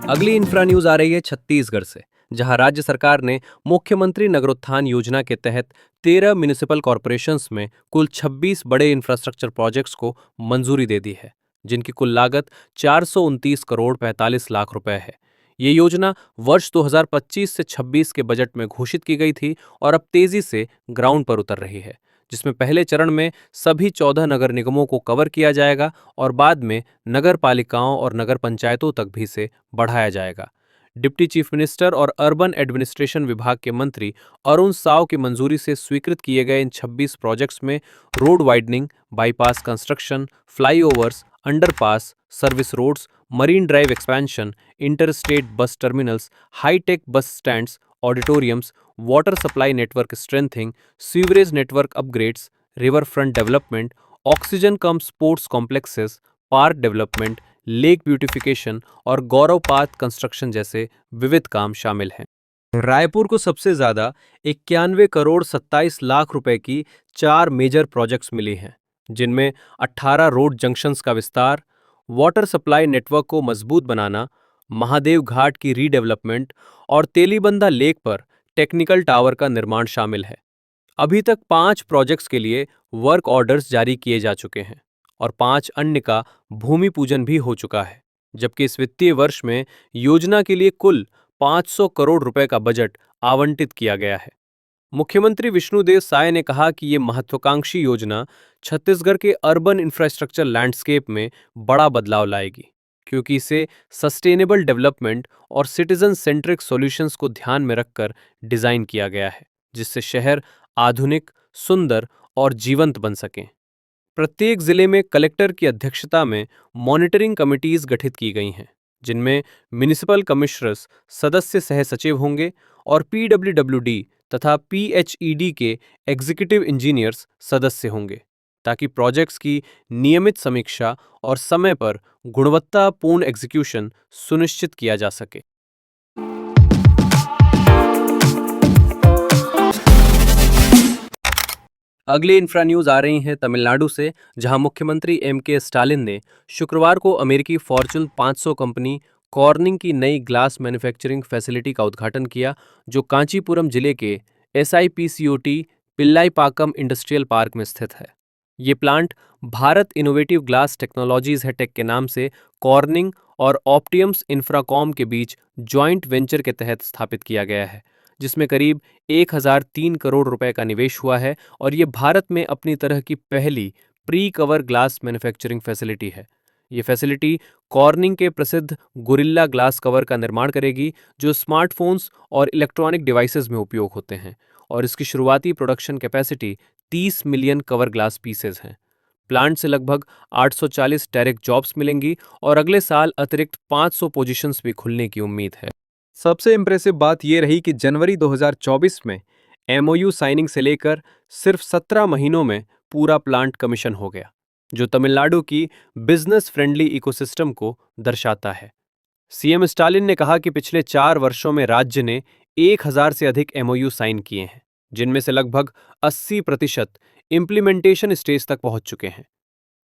अगली infra news आ रही है छत्तीसगढ़ से, जहां राज्य सरकार ने मुख्यमंत्री नगरोत्थान योजना के तहत 13 म्युनिसिपल कॉरपोरेशंस में कुल 26 बड़े इंफ्रास्ट्रक्चर प्रोजेक्ट्स को मंजूरी दे दी है, जिनकी कुल लागत 429 करोड़ 45 लाख रुपए है। ये योजना वर्ष 2025 से 26 के बजट में घोषित की गई थी और अब तेजी से ग्राउंड पर उतर रही है, जिसमें पहले चरण में सभी 14 नगर निगमों को कवर किया जाएगा और बाद में नगर पालिकाओं और नगर पंचायतों तक भी इसे बढ़ाया जाएगा। डिप्टी चीफ मिनिस्टर और अर्बन एडमिनिस्ट्रेशन विभाग के मंत्री अरुण साव की मंजूरी से स्वीकृत किए गए इन 26 प्रोजेक्ट्स में road widening, bypass construction, flyovers, underpass, service roads, marine drive expansion, interstate bus terminals, high tech bus stands, auditoriums, water supply network strengthening, sewerage network upgrades, river front development, oxygen cum sports complexes, park development, lake beautification और Gaurav path construction जैसे विविध काम शामिल हैं। रायपुर को सबसे ज्यादा 91 करोड़ 27 लाख रुपए की 4 मेजर प्रोजेक्ट्स मिली हैं, जिनमें 18 रोड जंक्शंस का विस्तार, वाटर सप्लाई नेटवर्क को मजबूत बनाना, महादेव घाट की रीडेवलपमेंट और तेलीबंधा लेक पर टेक्निकल टावर का निर्माण शामिल है। अभी तक 5 प्रोजेक्ट्स के लिए वर्क ऑर्डर्स जारी किए जा चुके हैं और 5 अन्य का भूमि पूजन भी हो चुका है, जबकि इस वित्तीय वर्ष में योजना के लिए कुल 500 करोड़ रुपए का बजट आवंटित किया गया है। मुख्यमंत्री विष्णुदेव साय ने कहा कि ये महत्वाकांक्षी योजना छत्तीसगढ़ के अर्बन इंफ्रास्ट्रक्चर लैंडस्केप में बड़ा बदलाव लाएगी, क्योंकि इसे सस्टेनेबल डेवलपमेंट और सिटीजन सेंट्रिक सॉल्यूशंस को ध्यान में रखकर डिजाइन किया गया है, जिससे शहर आधुनिक, सुंदर और जीवंत बन सकें। प्रत्येक जिले में कलेक्टर की अध्यक्षता में मॉनिटरिंग कमिटीज गठित की गई हैं, जिनमें म्युनिसिपल कमिश्नर्स सदस्य सह सचिव होंगे और पीडब्ल्यूडब्ल्यूडी तथा पीएचईडी के एग्जीक्यूटिव इंजीनियर्स सदस्य होंगे, ताकि प्रोजेक्ट्स की नियमित समीक्षा और समय पर गुणवत्तापूर्ण एग्जीक्यूशन सुनिश्चित किया जा सके। अगली इंफ्रा न्यूज आ रही है तमिलनाडु से, जहां मुख्यमंत्री एम.के. स्टालिन ने शुक्रवार को अमेरिकी फॉर्च्यून 500 कंपनी कॉर्निंग की नई ग्लास मैन्युफैक्चरिंग फैसिलिटी का उद्घाटन किया, जो कांचीपुरम जिले के एसआईपीसीओटी पिल्लाईपाकम इंडस्ट्रियल पार्क में स्थित है। ये plant Bharat innovative glass technologies हेटेक के नाम से कॉर्निंग और ऑप्टियम्स इंफ्राकॉम के बीच ज्वाइंट वेंचर के तहत स्थापित किया गया है, जिसमें करीब 1003 करोड़ रुपए का निवेश हुआ है और ये भारत में अपनी तरह की पहली pre cover glass manufacturing facility है। ये फैसिलिटी कॉर्निंग के प्रसिद्ध गोरिल्ला ग्लास कवर का निर्माण करेगी, जो स्मार्टफोन्स और इलेक्ट्रॉनिक डिवाइसेस में उपयोग होते हैं, और इसकी शुरुआती production capacity 30 million cover glass pieces हैं। प्लांट से लगभग 840 डायरेक्ट जॉब्स मिलेंगी और अगले साल अतिरिक्त 500 पोजीशंस भी खुलने की उम्मीद है। सबसे इम्प्रेसिव बात यह रही कि जनवरी 2024 में एमओयू साइनिंग से लेकर सिर्फ 17 महीनों में पूरा प्लांट कमीशन हो गया, जो तमिलनाडु की बिजनेस फ्रेंडली इकोसिस्टम को दर्शाता है। सीएम स्टालिन ने कहा कि पिछले 4 वर्षों में राज्य ने 1000 से अधिक एमओयू साइन किए हैं, जिनमें से लगभग 80% इम्प्लीमेंटेशन स्टेज तक पहुंच चुके हैं।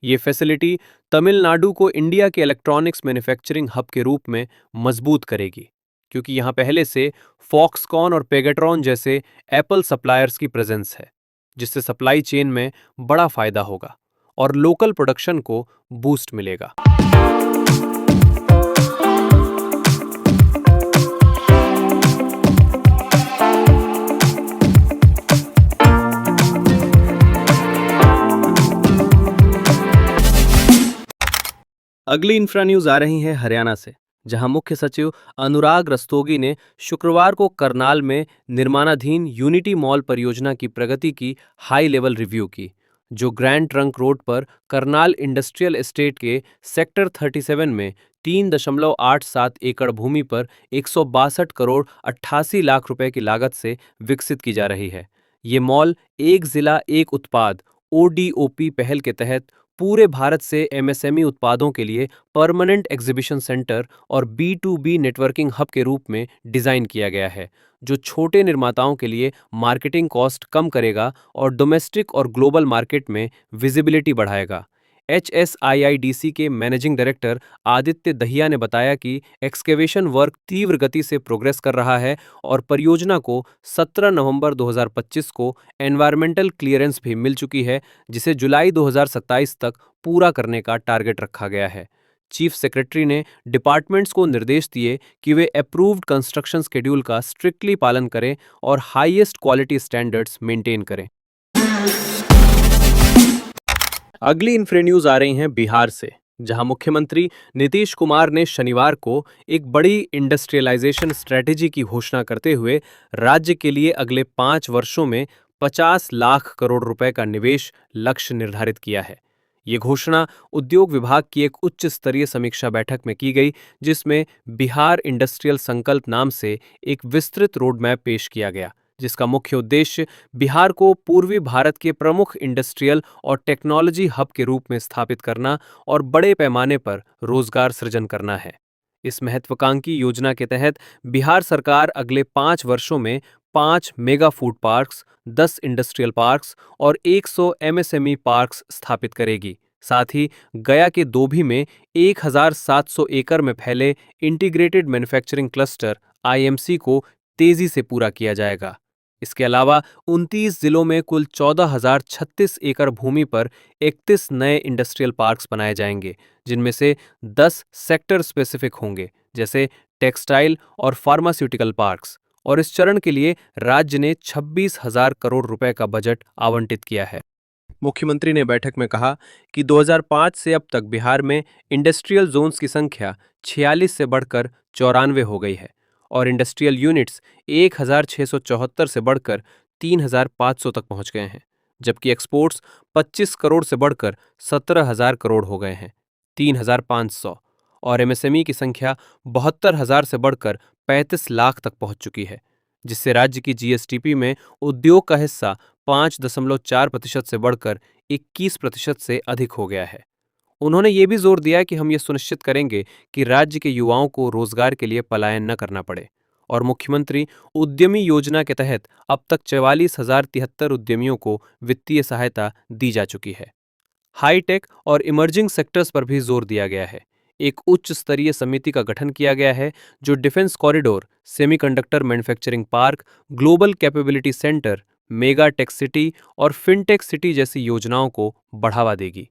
ये फैसिलिटी तमिलनाडु को इंडिया के इलेक्ट्रॉनिक्स मैन्युफैक्चरिंग हब के रूप में मजबूत करेगी, क्योंकि यहां पहले से फॉक्सकॉन और पेगाट्रॉन जैसे एप्पल सप्लायर्स की प्रेजेंस है, जिससे सप्लाई चेन में बड़ा फायदा होगा और लोकल प्रोडक्शन को बूस्ट मिलेगा। अगली इंफ्रा न्यूज आ रही है हरियाणा से, जहां मुख्य सचिव अनुराग रस्तोगी ने शुक्रवार को करनाल में निर्माणाधीन यूनिटी मॉल परियोजना की प्रगति की हाई लेवल रिव्यू की, जो ग्रैंड ट्रंक रोड पर करनाल इंडस्ट्रियल एस्टेट के सेक्टर 37 में 3.87 एकड़ भूमि पर 162 करोड़ 88 लाख रुपए की लागत से विकसित की जा रही है। ये मॉल एक जिला एक उत्पाद ओडीओपी पहल के तहत पूरे भारत से एमएसएमई उत्पादों के लिए परमानेंट एग्जीबिशन सेंटर और बी2बी नेटवर्किंग हब के रूप में डिजाइन किया गया है, जो छोटे निर्माताओं के लिए मार्केटिंग कॉस्ट कम करेगा और डोमेस्टिक और ग्लोबल मार्केट में विजिबिलिटी बढ़ाएगा। HSIIDC के मैनेजिंग डायरेक्टर आदित्य दहिया ने बताया कि एक्सकेवेशन वर्क तीव्र गति से प्रोग्रेस कर रहा है और परियोजना को 17 नवंबर 2025 को एनवायरमेंटल क्लियरेंस भी मिल चुकी है, जिसे जुलाई 2027 तक पूरा करने का टारगेट रखा गया है। चीफ सेक्रेटरी ने डिपार्टमेंट्स को निर्देश दिए कि वे अप्रूव्ड कंस्ट्रक्शन शेड्यूल का स्ट्रिक्टली पालन करें और हाईएस्ट क्वालिटी स्टैंडर्ड्स मेंटेन करें। अगली इंफ्रे न्यूज आ रही हैं बिहार से, जहां मुख्यमंत्री नीतीश कुमार ने शनिवार को एक बड़ी इंडस्ट्रियलाइजेशन स्ट्रेटेजी की घोषणा करते हुए राज्य के लिए अगले 5 वर्षों में 50 लाख करोड़ रुपए का निवेश लक्ष्य निर्धारित किया है। ये घोषणा उद्योग विभाग की एक उच्च स्तरीय समीक्षा बैठक में की गई, जिसमें बिहार इंडस्ट्रियल संकल्प नाम से एक विस्तृत रोडमैप पेश किया गया, जिसका मुख्य उद्देश्य बिहार को पूर्वी भारत के प्रमुख इंडस्ट्रियल और टेक्नोलॉजी हब के रूप में स्थापित करना और बड़े पैमाने पर रोजगार सृजन करना है। इस महत्वाकांक्षी योजना के तहत बिहार सरकार अगले 5 वर्षों में 5 mega food parks, 10 industrial parks और 100 एमएसएमई पार्क्स स्थापित करेगी। साथ ही गया के दोभी में 1700 एकड़ में फैले इंटीग्रेटेड मैन्युफैक्चरिंग क्लस्टर आईएमसी को तेजी से पूरा किया जाएगा। इसके अलावा 29 जिलों में कुल 14,036 एकड़ भूमि पर 31 नए इंडस्ट्रियल पार्क्स बनाए जाएंगे, जिनमें से 10 सेक्टर स्पेसिफिक होंगे, जैसे टेक्सटाइल और फार्मास्यूटिकल पार्क्स। और इस चरण के लिए राज्य ने 26,000 करोड़ रुपए का बजट आवंटित किया है। मुख्यमंत्री ने बैठक में कहा कि 2005 से अब तक बिहार में इंडस्ट्रियल जोन्स की संख्या 46 से बढ़कर 94 हो गई है और इंडस्ट्रियल यूनिट्स 1,674 से बढ़कर 3,500 तक पहुंच गए हैं, जबकि एक्सपोर्ट्स 25 करोड़ से बढ़कर 17,000 करोड़ हो गए हैं, 3,500, और एमएसएमई की संख्या 72,000 से बढ़कर 35 लाख तक पहुंच चुकी है, जिससे राज्य की जीएसडीपी में उद्योग का हिस्सा 5.4% से बढ़कर 21% से अधिक हो गया है। उन्होंने ये भी जोर दिया कि हम ये सुनिश्चित करेंगे कि राज्य के युवाओं को रोजगार के लिए पलायन न करना पड़े और मुख्यमंत्री उद्यमी योजना के तहत अब तक 44,073 उद्यमियों को वित्तीय सहायता दी जा चुकी है। हाईटेक और इमर्जिंग सेक्टर्स पर भी जोर दिया गया है। एक उच्च स्तरीय समिति का गठन किया गया है जो defence corridor, semiconductor manufacturing park, global capability centre, mega tech city और फिनटेक सिटी जैसी योजनाओं को बढ़ावा देगी।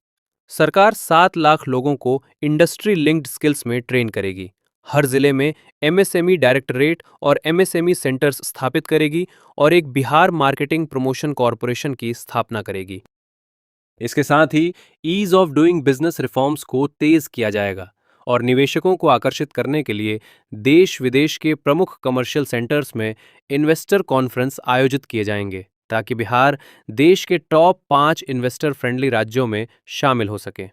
सरकार 7 लाख लोगों को इंडस्ट्री लिंक्ड स्किल्स में ट्रेन करेगी। हर जिले में एमएसएमई डायरेक्टरेट और एमएसएमई सेंटर्स स्थापित करेगी और एक बिहार मार्केटिंग प्रमोशन कॉरपोरेशन की स्थापना करेगी। इसके साथ ही ease of doing business reforms को तेज किया जाएगा और निवेशकों को आकर्षित करने के लिए देश विदेश के प्रमुख कमर्शियल सेंटर्स में इन्वेस्टर कॉन्फ्रेंस आयोजित किए जाएंगे, ताकि बिहार देश के टॉप 5 इन्वेस्टर फ्रेंडली राज्यों में शामिल हो सके।